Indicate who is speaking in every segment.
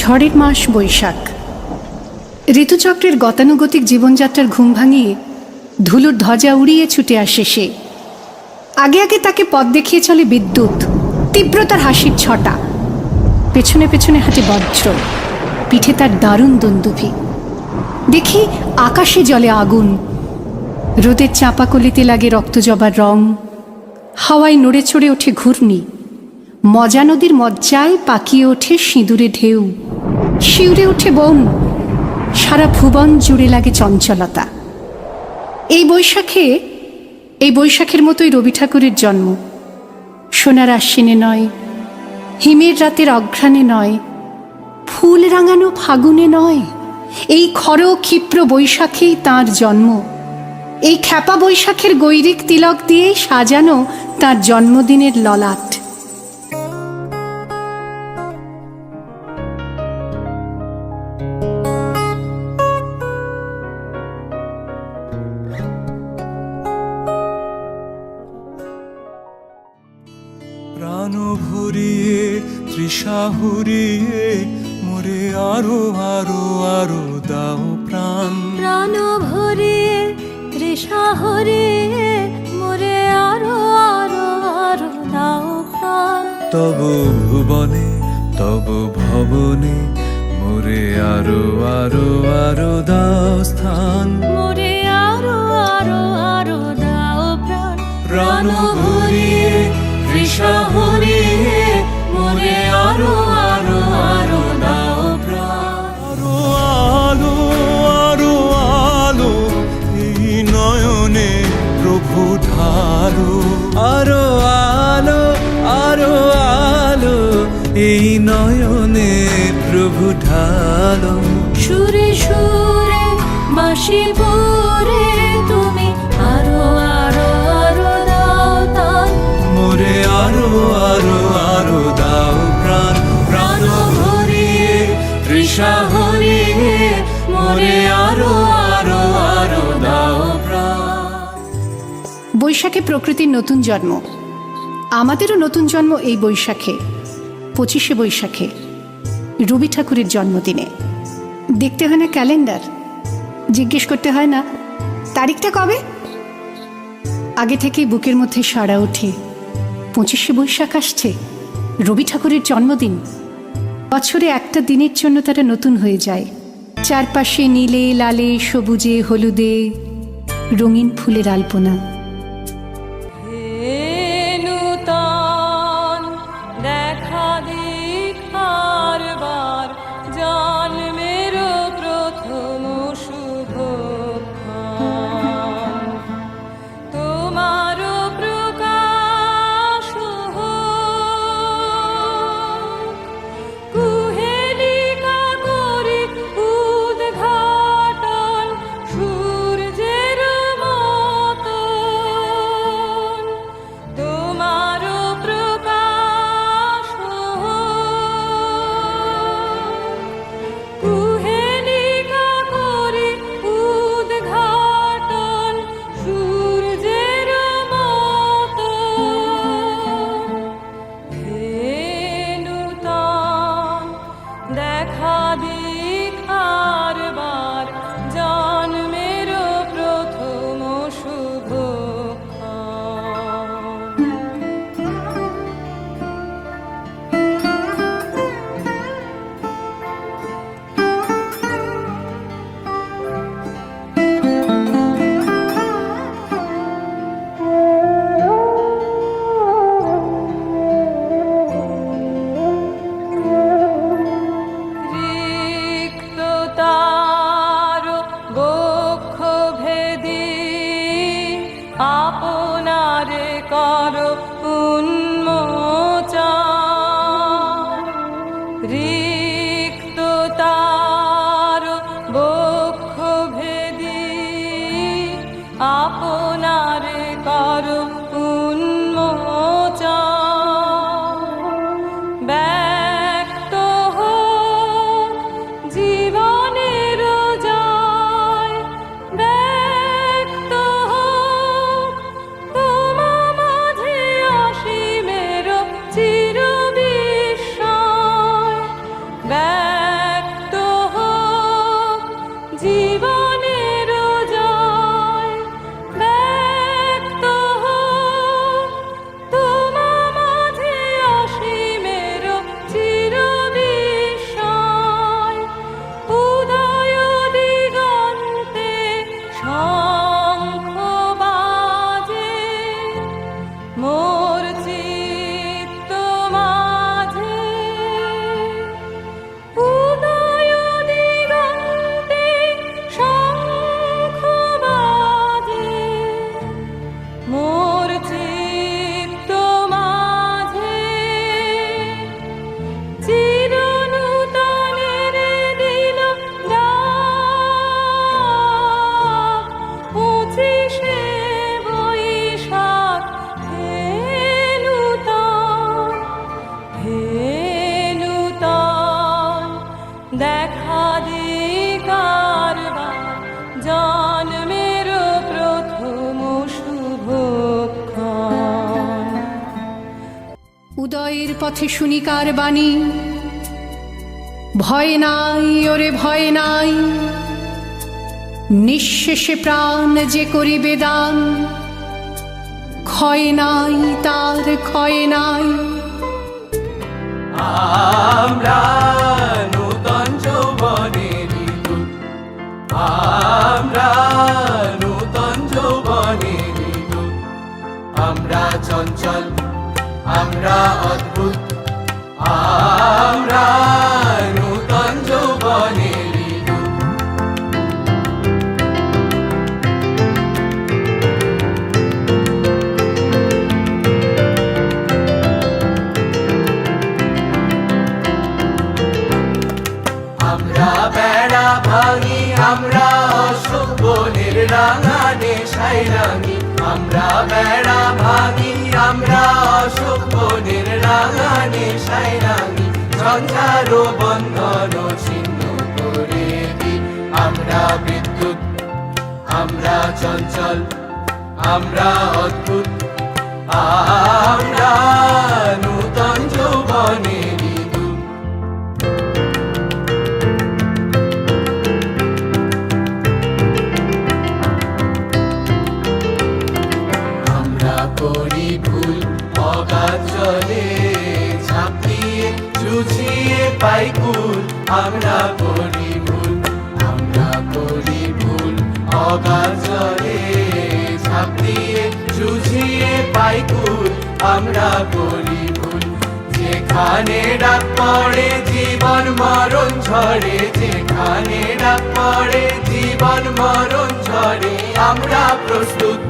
Speaker 1: ঝড়ের মাস বৈশাখ। ঋতুচক্রের গতানুগতিক জীবনযাত্রার ঘুম ভাঙিয়ে ধুলোর ধ্বজা উড়িয়ে ছুটে আসে সে। আগে আগে তাকে পথ দেখিয়ে চলে বিদ্যুৎ, তীব্রতার হাসির ছটা। পেছনে পেছনে হাঁটে বজ্র, পিঠে তার দারুণ দুন্দুভি। দেখি আকাশে জ্বলে আগুন, রোদের চাঁপাকলিতে লাগে রক্তজবার রং, হাওয়ায় নড়ে চড়ে ওঠে ঘূর্ণি, মজা নদীর মজ্জায় পাকিয়ে ওঠে সিঁদুরে ঢেউ, শিউরে ওঠে বন, সারা ভুবন জুড়ে লাগে চঞ্চলতা। এই বৈশাখের মতোই রবি ঠাকুরের জন্ম। সোনার আশ্বিনে নয়, হিমের রাতের অঘ্রাণে নয়, ফুল রাঙানো ফাগুনে নয়, এই খর ক্ষিপ্র বৈশাখেই তাঁর জন্ম। এই খ্যাপা বৈশাখের গৈরিক তিলক দিয়ে সাজানো তাঁর জন্মদিনের ললাট।
Speaker 2: প্রাণ ভরিয়ে তৃষা হরিয়ে মোরে আরো আরো আরো দাও প্রাণ।
Speaker 3: প্রাণ ভরিয়ে তৃষা হরিয়ে মোরে আরো আরো আরো দাও প্রাণ।
Speaker 2: তব ভুবনে তব ভবনে মোরে আরো আরো আরো দাও স্থান।
Speaker 3: মোরে আরো আরো আরো দাও প্রাণ।
Speaker 2: প্রাণ ভরিয়ে তৃষা হরিয়ে মোরে আরো আরো আরো দাও প্রাণ। আরো আলো আরো আলো এই নয়নে প্রভু ঢালো। আরো আলো আরো আলো এই নয়নে প্রভু ঢালো।
Speaker 3: সুরে সুরে বাঁশি পরে তুমি আরো আরো আরো দাও তান।
Speaker 2: মোরে আরো আরো আরো দাও প্রাণ। প্রাণ ভরিয়ে তৃষা হরিয়ে মোরে আরো আরো আরো দাও প্রাণ।
Speaker 1: বৈশাখে প্রকৃতির নতুন জন্ম, আমাদেরও নতুন জন্ম এই বৈশাখে, 25শে বৈশাখে, রবি ঠাকুরের জন্মদিনে। দেখতে হয় না ক্যালেন্ডার, জিজ্ঞেস করতে হয় না তারিখটা কবে। আগে থেকেই বুকের মধ্যে সাড়া ওঠে, 25শে বৈশাখ আসছে, রবি ঠাকুরের জন্মদিন। বছরে একটা দিনের জন্য তারা নতুন হয়ে যায়। চারপাশে নীলে লালে সবুজে হলুদে রঙিন ফুলের আলপনা।
Speaker 3: দেখা দিক বারবার জন্মের প্রথম শুভক্ষণ। তোমার প্রকাশ কুহেলিকা করি উদ্ঘাটন সূর্যের মতো
Speaker 1: উদয়ের পথে শুনিকার বাণী, ভয় নাই ওরে ভয় নাই, নিঃশেষে প্রাণ যে করিবে দান, ক্ষয় নাই তার ক্ষয় নাই।
Speaker 2: আমরা নূতন যৌবনেরই দূত, আমরা নূতন যৌবনেরই দূত, আমরা চঞ্চল আমরা অদ্ভুত, আমরা নূতন যৌবনেরই দূত। আমরা বেড়া ভাঙি, আমরা অশোক বনের রাঙা নেশায় রাঙি, আমরা বেড়া ভাঙি, আমরা অশোক বনের রাঙা নেশায় রাঙি, ঝঞ্ঝার বন্ধন ছিন্ন করে দিই। আমরা বিদ্যুৎ আমরা চঞ্চল আমরা অদ্ভুত, আমরা নূতন যৌবনেরই দূত। আমরা করি ভুল অগাধ জলে ঝাঁপ দিয়ে চুছিয়ে পাই কুল, আমরা করি ভুল, আমরা করি ভুল অগাধ জলে ঝাঁপ দিয়ে চুছিয়ে পাই কুল, আমরা করি ভুল। যেখানে ডাক পড়ে জীবন মরণ ঝরে, যেখানে ডাক পড়ে জীবন মরণ ঝরে, আমরা প্রস্তুত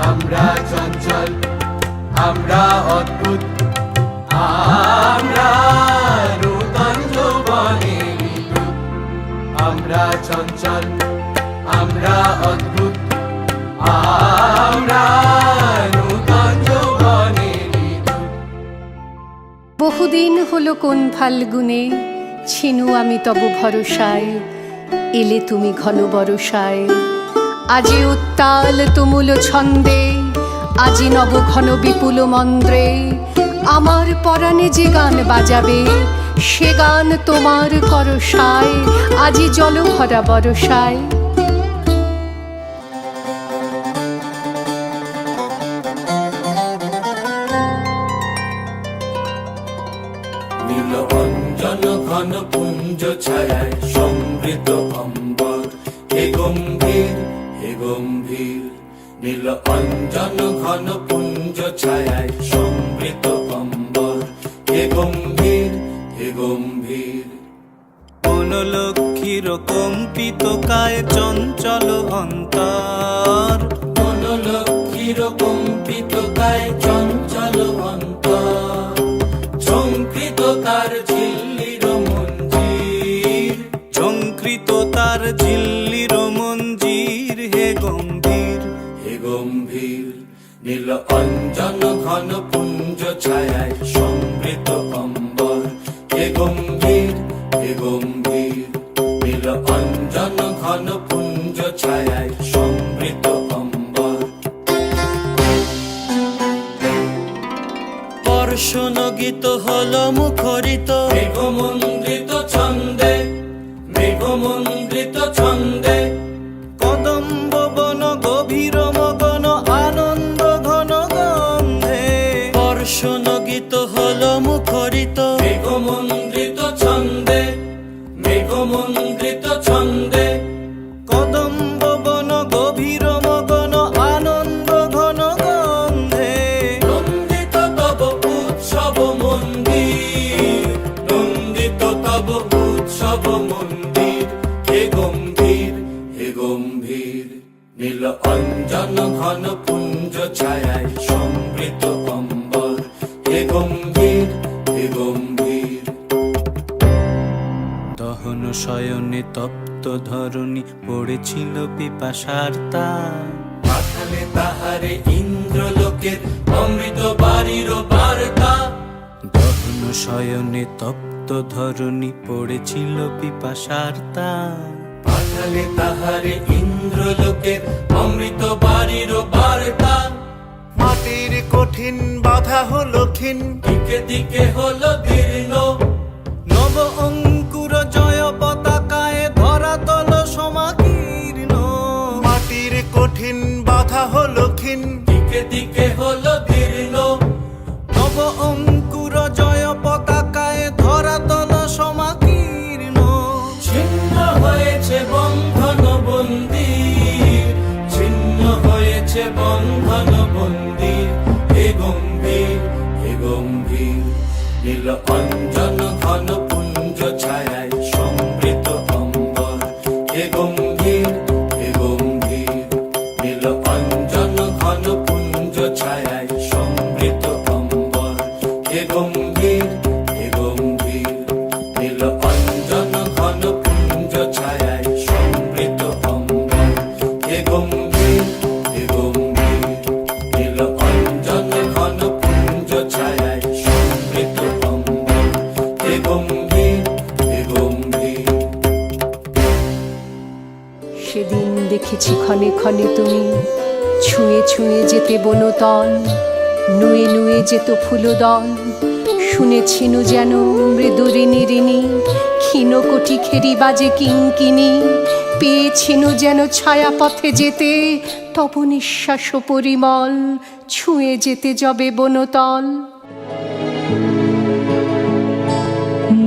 Speaker 2: আমরা চঞ্চল আমরা অদ্ভুত, আমরা নূতন যৌবনেরই দূত। আমরা চঞ্চল আমরা অদ্ভুত, আমরা নূতন যৌবনেরই দূত।
Speaker 1: বহুদিন হলো কোন ফাল্গুনে ছিনু আমি তব ভরসায়, এলে তুমি ঘন বরসায়। আজি উত্তাল তুমুল ছন্দে, আজি নব ঘন বিপুল মন্দ্রে, আমার পরাণে যে গান বাজাবে সে গান তোমার করসায়, আজি জলভরা বরসায়।
Speaker 2: নীল অঞ্জন ঘন পুঞ্জ ছায়ায় সমৃদ্ধ অম্বর, হে গম্ভীর হে গম্ভীর। নীল অঞ্জন ঘন পুঞ্জ ছায়ায় সমৃদ্ধ অম্বর, হে গম্ভীর হে গম্ভীর।
Speaker 4: কোন লক্ষ্মীর কম্পিত কায় চঞ্চল অন্তর,
Speaker 2: কোন লক্ষ্মীর কম্পিত কায় চঞ্চল অন্তর, ঝঙ্কৃত তার ঝিল্লির মঞ্জির,
Speaker 4: ঝঙ্কৃত তার ঝিল্লির মঞ্জির, হে গম্ভীর
Speaker 2: হে গম্ভীর। নীল অঞ্জন ঘন পুঞ্জ ছায়ায় সমৃদ্ধ অম্বর, হে গম্ভীর হে গম্ভীর। নীল অঞ্জন ঘন পুঞ্জ ছায়ায় সমৃদ্ধ অম্বর।
Speaker 4: পর্শন গীত হলো মুখরিত,
Speaker 2: মেঘমন্দ্রিত ছন্দে মেঘমন্দ্রিত ছন্দে,
Speaker 4: কদম্ব বন গভীর মগন আনন্দ ঘন গন্ধে। পর্শন গীত হলো মুখরিত,
Speaker 2: মেঘমন্দ্রিত ছন্দে মেঘমন্দ্রিত ছন্দে,
Speaker 4: কদম্ব বন গভীর মগন আনন্দ ঘন গন্ধে।
Speaker 2: নন্দিত তব উৎসব মন্দির, নন্দিত তব উৎসব মন্দির, হে গম্ভীর হে গম্ভীর। নীল অঞ্জন ঘন পুঞ্জ ছায়ায় সমৃদ্ধ অম্বর, হে গম্ভীর হে গম্ভীর।
Speaker 4: দহন শয়নে তপ্ত ধরণী পড়েছিল পিপাসার তার,
Speaker 2: পাঠালে তাহারে ইন্দ্রলোকের অমৃত বাড়ির বার্তা।
Speaker 4: দহন শয়নে তপ্ত ধরণী পড়েছিল পিপাসার তার,
Speaker 2: পাঠালে তাহারে ইন্দ্রলোকের অমৃত বাড়ির বার্তা।
Speaker 4: মাটির কঠিন বাধা হলো ক্ষীণ,
Speaker 2: দিকে দিকে হলো দীর্ণ,
Speaker 4: নব অঙ্কুর জয় পতাকায় ধরাতল সমাকীর্ণ।
Speaker 5: মাটির কঠিন বাধা হলো ক্ষীণ,
Speaker 2: দিকে দিকে হলো দীর্ণ,
Speaker 4: নব অঙ্কুর জয় পতাকায় ধরাতল সমাকীর্ণ।
Speaker 2: ছিন্ন হয়েছে বন্ধন বন্দির, ছিন্ন হয়েছে বন্ধন বন্দির। হে গম্ভীর, হে গম্ভীর, নীল অঞ্জন ঘন পুঞ্জ ছায়ায় সমৃত অম্বর। হে গম্ভীর, হে গম্ভীর, নীল অঞ্জন ঘন পুঞ্জ ছায়ায় সমৃত অম্বর। হে গম্ভীর, হে গম্ভীর, নীল অঞ্জন ঘন পুঞ্জ ছায়ায় সমৃত অম্বর। হে গম্ভীর, হে গম্ভীর, নীল অঞ্জন ঘন পুঞ্জ ছায়ায় সমৃত অম্বর। হে গম্ভীর, হে গম্ভীর।
Speaker 1: সেদিন দেখেছি ক্ষণে ক্ষণে তুমি ছুঁয়ে ছুঁয়ে যেতে বনতল, নুয়ে নুয়ে যেত ফুলদল। শুনেছিনু যেন মৃদু ঋণী ঋণী ক্ষীণ কোটি খেরি বাজে কিঙ্কিনি। পেয়েছিনু যেন ছায়া পথে যেতে তব নিঃশ্বাস পরিমল, ছুঁয়ে যেতে যবে বনতল।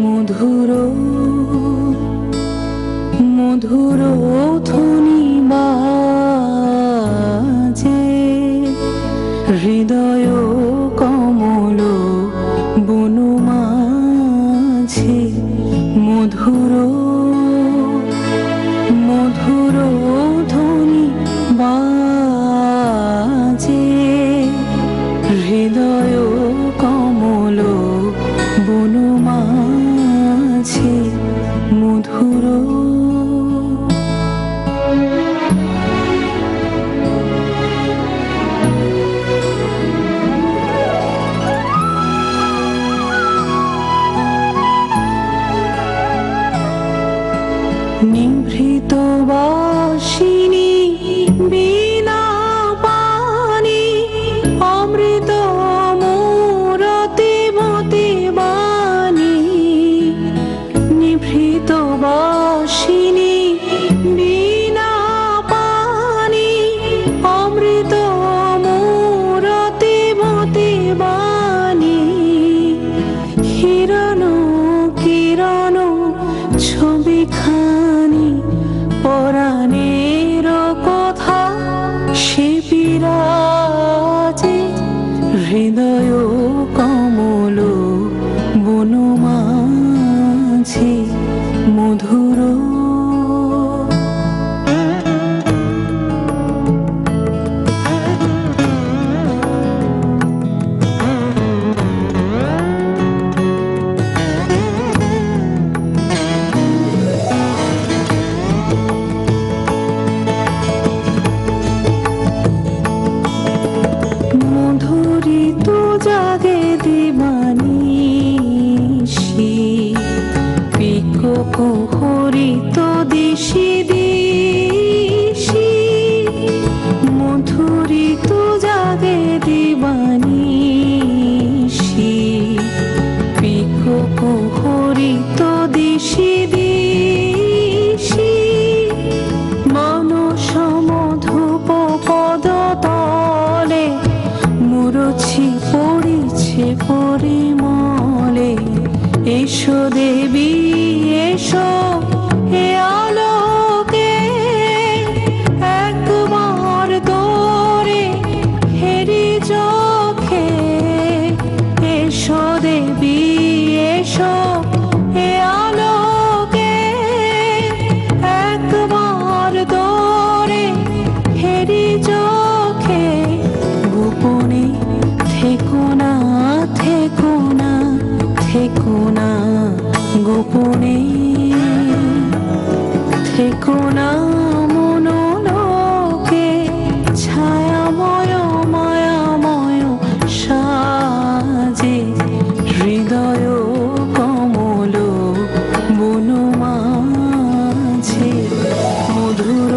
Speaker 3: মধুর মধুর ধ্বনি বাজে হৃদয় কমল বন মাঝে। মধুর মধুর ধ্বনি বাজে হৃদয় কমল বন মাঝে। মধুর নিভৃত বাসিনী বিনা পানি অমৃত মোরতে মতে বাণী। নিভৃত বাসিনী বিনা পানি অমৃত মোরতে মতে বাণী। হিরণ কিরণ ছবিখানি পরাণের কথা সে বিরাজে হৃদয় কমল বন মাঝে। মধুর মধুরিত জাগে দিবানিশি পিকক হরিত দিশি দিশি। মধুরিত জাগে দিবানিশি পিকক হরিত দিশি দিশি। মানস মধুপ পদ তলে মুরছি পড়িছে পরিমলে। এসো দেবী এসো হে আলোকে একবার তোরে হেরি চোখে। এসো দেবী এসো হে আলোকে একবার তোরে হেরি চোখে। গোপনে থেকো না থেকো না থেকো না গোপনে থেকো না মনোলোকে। ছায়াময় মায়াময় সাজে হৃদয় কমল বন মাঝে। মধুর